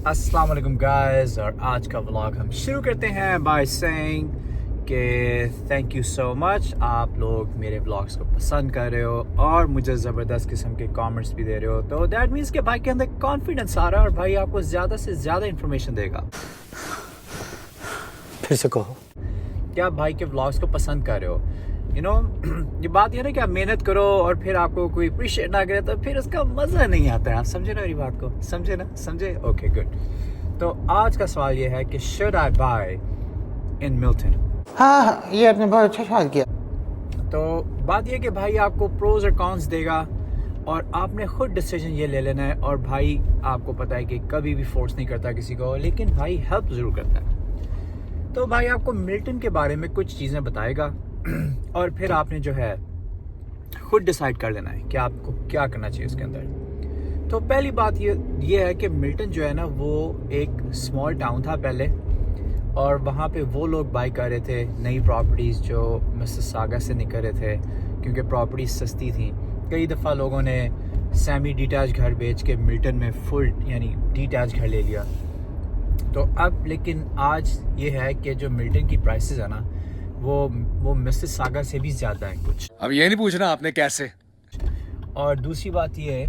अस्सलाम वालेकुम गाइस, और आज का व्लॉग हम शुरू करते हैं बाय सेइंग कि थैंक यू सो मच। आप लोग मेरे व्लॉग्स को पसंद कर रहे हो और मुझे ज़बरदस्त किस्म के कमेंट्स भी दे रहे हो, तो दैट मीन्स कि भाई के अंदर कॉन्फिडेंस आ रहा है और भाई आपको ज़्यादा से ज़्यादा इन्फॉर्मेशन देगा। फिर से कहो। क्या आप भाई के व्लॉग्स को पसंद कर रहे हो? यू नो ये बात ये ना कि आप मेहनत करो और फिर आपको कोई अप्रिशिएट ना करे तो फिर उसका मज़ा नहीं आता है। आप समझे ना मेरी बात को? समझे ना? समझे? Okay good. तो आज का सवाल ये है कि should I buy in Milton? हाँ, ये आपने बहुत अच्छा सवाल किया। तो बात ये कि भाई आपको प्रोज और कॉन्स देगा और आपने खुद डिसीजन ये ले लेना है। और भाई आपको पता है कि कभी भी फोर्स नहीं करता किसी को, लेकिन भाई हेल्प ज़रूर करता है। तो भाई आपको मिल्टन के बारे में कुछ चीज़ें बताएगा और फिर आपने जो है खुद डिसाइड कर लेना है कि आपको क्या करना चाहिए उसके अंदर। तो पहली बात ये है कि मिल्टन जो है ना वो एक स्मॉल टाउन था पहले, और वहाँ पे वो लोग बाई कर रहे थे नई प्रॉपर्टीज़ जो मिसिसागा से निकल रहे थे क्योंकि प्रॉपर्टीज सस्ती थी। कई दफ़ा लोगों ने सेमी डिटैच घर बेच के मिल्टन में फुल यानी डिटैच घर ले लिया। तो अब लेकिन आज ये है कि जो मिल्टन की प्राइसेस है ना वो मिसिसागा से भी ज़्यादा है कुछ। अब ये नहीं पूछना आपने कैसे। और दूसरी बात ये है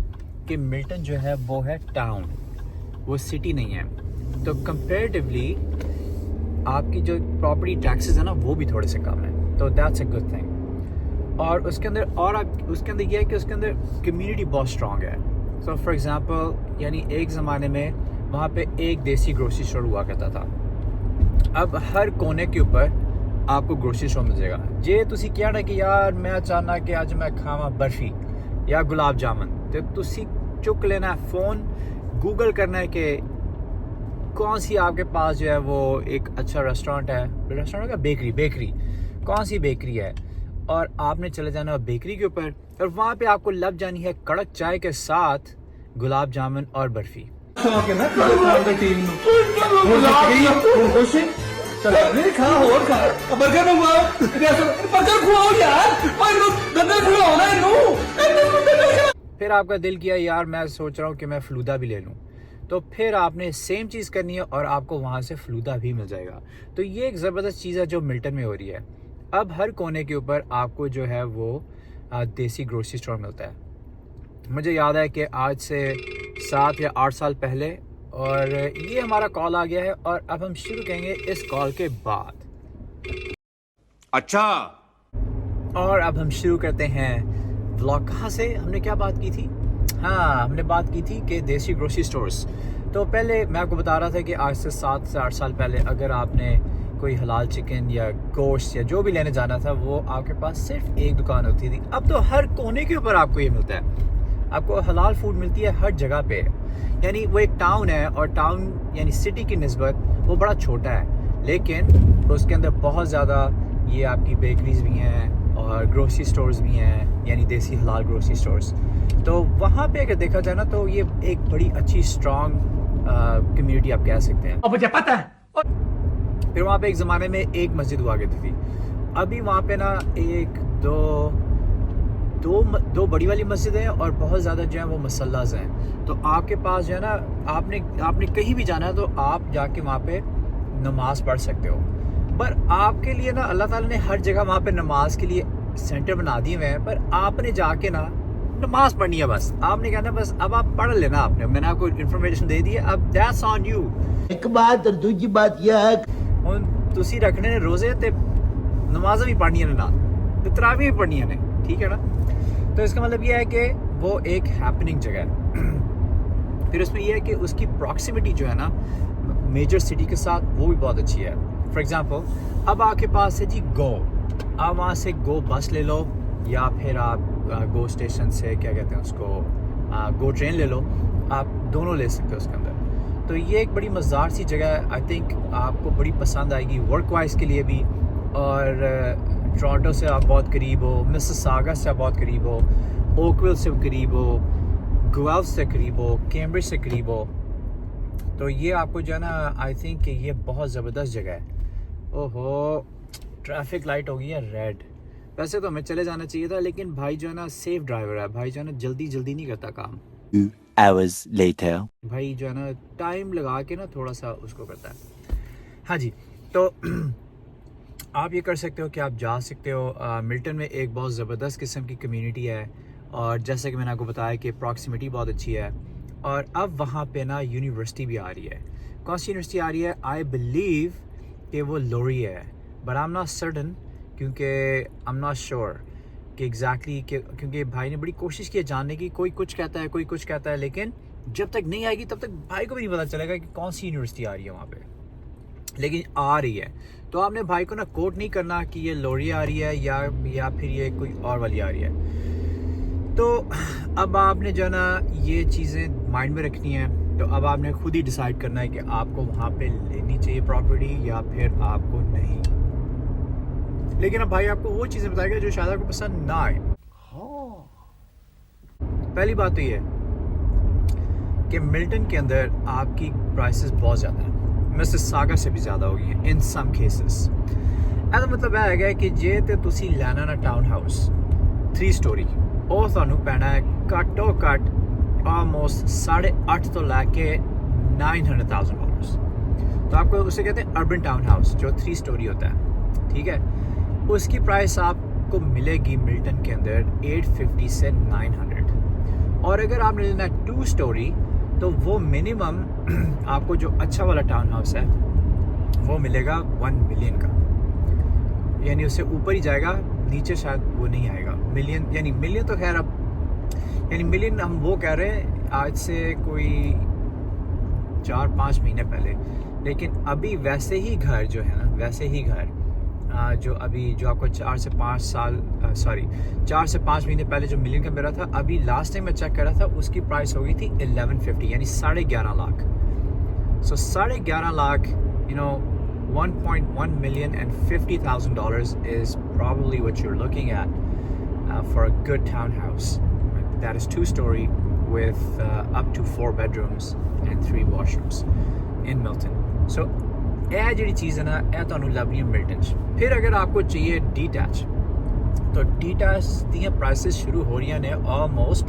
कि मिल्टन जो है वो है टाउन, वो सिटी नहीं है। तो कंपेरेटिवली आपकी जो प्रॉपर्टी टैक्सेस है ना वो भी थोड़े से कम है, तो दैट्स अ गुड थिंग। और उसके अंदर ये है कि उसके अंदर कम्युनिटी बहुत स्ट्रांग है। तो फॉर एग्जांपल यानी एक ज़माने में वहाँ पे एक देसी ग्रोसरी स्टोर हुआ करता था। अब हर कोने के ऊपर आपको ग्रोसरी स्टोर मिल जाएगा। जे तुसी क्या ना कि यार मैं चाहना कि आज मैं खावा बर्फी या गुलाब जामुन, तो तुसी चुक लेना है फ़ोन, गूगल करना है कि कौन सी आपके पास जो है वो एक अच्छा रेस्टोरेंट का बेकरी कौन सी बेकरी है, और आपने चले जाना है बेकरी के ऊपर और वहाँ पे आपको लग जानी है कड़क चाय के साथ गुलाब जामुन और बर्फी। फिर आपका दिल किया यार मैं सोच रहा हूँ कि मैं फलूदा भी ले लूँ, तो फिर आपने सेम चीज़ करनी है और आपको वहाँ से फलूदा भी मिल जाएगा। तो ये एक ज़बरदस्त चीज़ है जो मिल्टन में हो रही है। अब हर कोने के ऊपर आपको जो है वो देसी ग्रोसरी स्टोर मिलता है। मुझे याद है कि आज से 7 या 8 साल पहले, और ये हमारा कॉल आ गया है और अब हम शुरू करेंगे इस कॉल के बाद। अच्छा, और अब हम शुरू करते हैं व्लॉग। कहाँ से हमने क्या बात की थी? हाँ, हमने बात की थी कि देसी ग्रोसरी स्टोर्स। तो पहले मैं आपको बता रहा था कि आज से 7 से 8 साल पहले अगर आपने कोई हलाल चिकन या गोश्त या जो भी लेने जाना था वो आपके पास सिर्फ एक दुकान होती थी। अब तो हर कोने के ऊपर आपको ये मिलता है। आपको हलाल फूड मिलती है हर जगह पे। यानी वो एक टाउन है और टाउन यानी सिटी की निस्बत वो बड़ा छोटा है, लेकिन उसके अंदर बहुत ज़्यादा ये आपकी बेकरीज भी हैं और ग्रोसरी स्टोर्स भी हैं, यानी देसी हलाल ग्रोसरी स्टोर्स। तो वहाँ पे अगर देखा जाए ना तो ये एक बड़ी अच्छी स्ट्रॉन्ग कम्युनिटी आप कह सकते हैं। मुझे पता है। फिर वहाँ पे एक ज़माने में एक मस्जिद हुआ करती थी। अभी वहाँ पे ना एक दो बड़ी वाली मस्जिद है और बहुत ज़्यादा जो है वो मसल्लाज हैं। तो आपके पास जो है ना आपने कहीं भी जाना है तो आप जाके वहाँ पे नमाज पढ़ सकते हो। पर आपके लिए ना अल्लाह ताला ने हर जगह वहाँ पे नमाज के लिए सेंटर बना दिए हुए हैं, पर आपने जाके ना नमाज पढ़नी है बस। आपने कहना बस अब आप पढ़ लेना, मैंने आपको इन्फॉर्मेशन दे दी है, अब दैट्स ऑन यू। एक बात और दूसरी बात यह है ਹੁਣ ਤੁਸੀਂ ਰੱਖਣੇ ਨੇ रोजे ते नमाज़ भी पढ़नी है ना, ते तरावी भी पढ़नी है ने, ठीक है ना। तो इसका मतलब ये है कि वो एक हैपनिंग जगह है। फिर उसमें यह है कि उसकी प्रॉक्सिमिटी जो है ना मेजर सिटी के साथ वो भी बहुत अच्छी है। फॉर एग्जांपल अब आपके पास है जी गो, आप वहाँ से गो बस ले लो या फिर आप गो स्टेशन से क्या कहते हैं उसको गो ट्रेन ले लो, आप दोनों ले सकते हो उसके अंदर। तो ये एक बड़ी मज़ेदार सी जगह है। आई थिंक आपको बड़ी पसंद आएगी वर्क वाइज के लिए भी, और टोरंटो से आप बहुत करीब हो, मिसिसागा से आप बहुत करीब हो, ओकविल से करीब हो, गुएल्फ से करीब हो, कैम्ब्रिज से करीब हो। तो ये आपको जो है ना आई थिंक कि ये बहुत ज़बरदस्त जगह है। ओहो, ट्रैफिक लाइट हो गई है रेड। वैसे तो हमें चले जाना चाहिए था, लेकिन भाई जो है ना सेफ ड्राइवर है, भाई जो है ना जल्दी नहीं करता काम। 2 hours later. भाई जो है ना टाइम लगा के ना थोड़ा सा उसको करता है। हाँ जी, तो आप ये कर सकते हो कि आप जा सकते हो। मिल्टन में एक बहुत ज़बरदस्त किस्म की कम्युनिटी है, और जैसे कि मैंने आपको बताया कि प्रॉक्सिमिटी बहुत अच्छी है, और अब वहाँ पे ना यूनिवर्सिटी भी आ रही है। कौन सी यूनिवर्सिटी आ रही है? आई बिलीव कि वो लोरी है, but I am not certain, क्योंकि आई एम नॉट श्योर कि एग्जैक्टली, क्योंकि भाई ने बड़ी कोशिश की है जानने की। कोई कुछ कहता है, कोई कुछ कहता है, लेकिन जब तक नहीं आएगी तब तक भाई को भी नहीं पता चलेगा कि कौन सी यूनिवर्सिटी आ रही है वहाँ पे, लेकिन आ रही है। तो आपने भाई को ना कोट नहीं करना कि ये लोरी आ रही है या फिर ये कोई और वाली आ रही है। तो अब आपने जो है ना ये चीज़ें माइंड में रखनी है। तो अब आपने खुद ही डिसाइड करना है कि आपको वहाँ पे लेनी चाहिए प्रॉपर्टी या फिर आपको नहीं। लेकिन अब भाई आपको वो चीज़ें बताएगा जो शायद आपको पसंद ना आए। पहली बात तो ये कि मिल्टन के अंदर आपकी प्राइसेस बहुत ज़्यादा हैं, मिसिसागा से भी ज़्यादा हो गई हैं इन सम केसेस। ਇਹਦਾ मतलब है कि जे तो तुसी लेना ना टाउन हाउस 3 स्टोरी, ਉਹ ਤੁਹਾਨੂੰ ਪੈਣਾ है ਘੱਟੋ ਘੱਟ ऑलमोस्ट $8.5 तो लैके $900,000। तो आपको उसे कहते हैं अर्बन टाउन हाउस, जो 3 स्टोरी होता है, ठीक है। उसकी प्राइस आपको मिलेगी मिल्टन के अंदर 850 से 900। और अगर आपने लेना है 2 स्टोरी तो वो मिनिमम आपको जो अच्छा वाला टाउन हाउस है वो मिलेगा 1 मिलियन का, यानी उससे ऊपर ही जाएगा, नीचे शायद वो नहीं आएगा मिलियन। यानी मिलियन तो खैर अब, यानी मिलियन हम वो कह रहे हैं आज से कोई 4-5 महीने पहले। लेकिन अभी वैसे ही घर जो है ना, वैसे ही घर जो अभी जो आपको 4 से 5 महीने पहले जो मिलियन का मेरा था, अभी लास्ट टाइम मैं चेक कर रहा था उसकी प्राइस हो गई थी 1150, यानी 11.5 लाख। सो 11.5 lakh, you know, $1.1 million and $50,000 is probably what you're looking at for a good townhouse that is 2-story with up to 4 bedrooms and 3 washrooms in Milton. So ਇਹ ਜਿਹੜੀ ਚੀਜ਼ ਹੈ ਨਾ, ਇਹ ਤੁਹਾਨੂੰ ਲੱਭਣੀ ਹੈ ਮਿਲਟਨ 'ਚ। ਫਿਰ ਅਗਰ आपको चाहिए डिटैच, तो डिटैच ਦੀਆਂ प्राइसेस शुरू हो रही हैं ऑलमोस्ट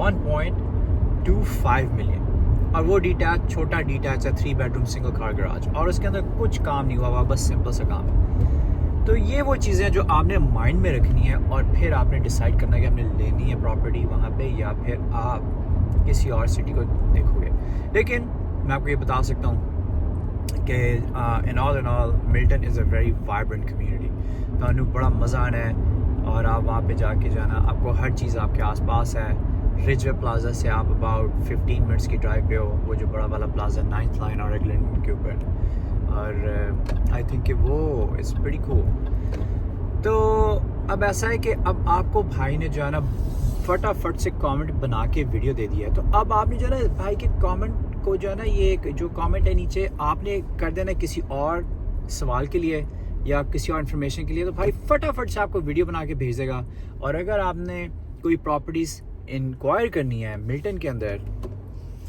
1.25 मिलियन, और वो डिटैच छोटा डिटैच है 3 बेडरूम सिंगल कार गराज, और उसके अंदर कुछ काम नहीं हुआ, बस सिंपल सा काम है। तो ये वो चीज़ें जो आपने माइंड में रखनी है, और फिर आपने डिसाइड करना है कि आपने लेनी है प्रॉपर्टी वहाँ पे या फिर आप किसी और सिटी को देखोगे। लेकिन मैं आपको ये बता सकता हूँ कि in all Milton is a very vibrant community. तो बड़ा मज़ा आना है, और आप वहाँ पे जाके जाना, आपको हर चीज़ आपके आसपास है। रिजवे प्लाजा से आप अबाउट 15 मिनट्स की ड्राइव पे हो, वो जो बड़ा वाला प्लाजा 9th लाइन और एग्लिंटन के ऊपर, और आई थिंक कि वो इट्स प्रीटी कूल। तो अब ऐसा है कि अब आपको भाई ने जो है ना फटाफट से कमेंट बना के वीडियो दे दिया है। तो अब आपने जो है ना भाई के कमेंट को जो है ना, ये जो कमेंट है नीचे आपने कर देना किसी और सवाल के लिए या किसी और इन्फॉर्मेशन के लिए, तो भाई फटाफट से आपको वीडियो बना के भेज देगा। और अगर आपने कोई प्रॉपर्टीज़ इंक्वायर करनी है मिल्टन के अंदर,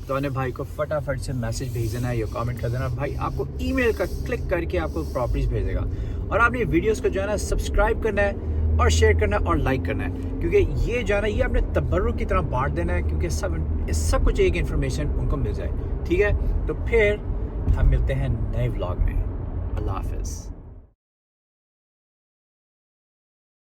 तो उन्हें भाई को फटाफट से मैसेज भेज देना है या कमेंट कर देना, भाई आपको ईमेल का क्लिक करके आपको प्रॉपर्टीज़ भेज देगा। और आपने वीडियोस को जो है ना सब्सक्राइब करना है और शेयर करना है और लाइक करना है, क्योंकि ये जो है ना ये अपने तबर्रुक की तरह बांट देना है, क्योंकि सब कुछ एक इन्फॉर्मेशन उनको मिल जाए, ठीक है। तो फिर हम मिलते हैं नए व्लॉग में। अल्लाह हाफिज़।